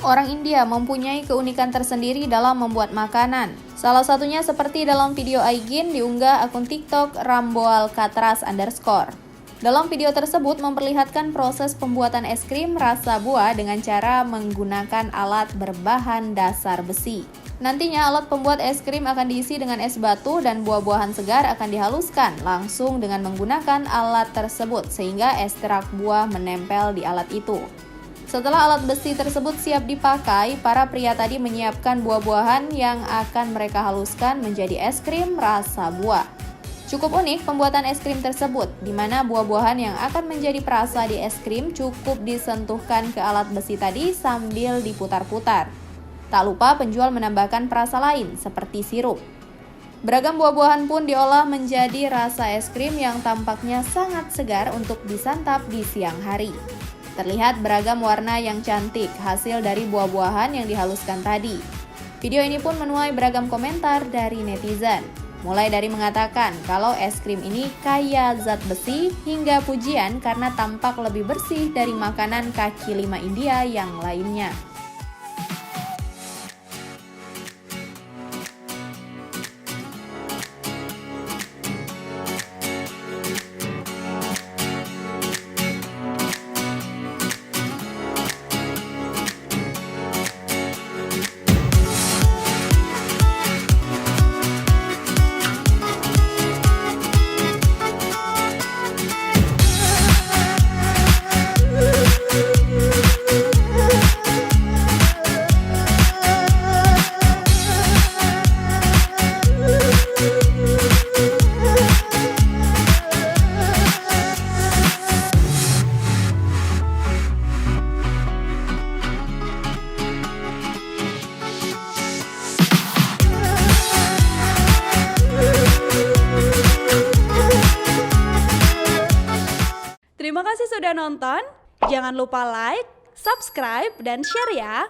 Orang India mempunyai keunikan tersendiri dalam membuat makanan. Salah satunya seperti dalam video Aigin diunggah akun TikTok @ramboalcatraz_. Dalam video tersebut memperlihatkan proses pembuatan es krim rasa buah dengan cara menggunakan alat berbahan dasar besi. Nantinya alat pembuat es krim akan diisi dengan es batu dan buah-buahan segar akan dihaluskan langsung dengan menggunakan alat tersebut sehingga ekstrak buah menempel di alat itu. Setelah alat besi tersebut siap dipakai, para pria tadi menyiapkan buah-buahan yang akan mereka haluskan menjadi es krim rasa buah. Cukup unik pembuatan es krim tersebut, di mana buah-buahan yang akan menjadi perasa di es krim cukup disentuhkan ke alat besi tadi sambil diputar-putar. Tak lupa penjual menambahkan perasa lain seperti sirup. Beragam buah-buahan pun diolah menjadi rasa es krim yang tampaknya sangat segar untuk disantap di siang hari. Terlihat beragam warna yang cantik hasil dari buah-buahan yang dihaluskan tadi. Video ini pun menuai beragam komentar dari netizen. Mulai dari mengatakan kalau es krim ini kaya zat besi hingga pujian karena tampak lebih bersih dari makanan kaki lima India yang lainnya. Terima kasih sudah nonton. Jangan lupa like, subscribe, dan share ya.